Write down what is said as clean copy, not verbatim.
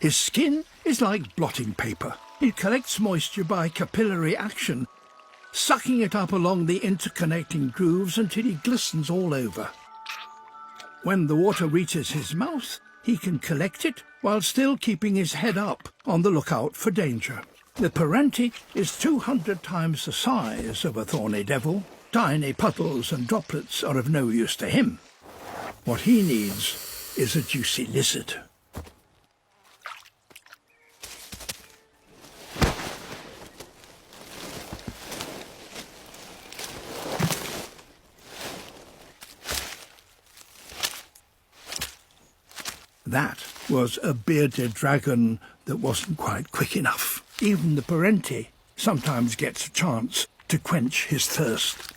His skin is like blotting paper. It collects moisture by capillary action, sucking it up along the interconnecting grooves until he glistens all over. When the water reaches his mouth, he can collect it while still keeping his head up on the lookout for danger. The Perenti is 200 times the size of a thorny devil. Tiny puddles and droplets are of no use to him. What he needs is a juicy lizard. That was a bearded dragon that wasn't quite quick enough. Even the Perenti sometimes gets a chance to quench his thirst.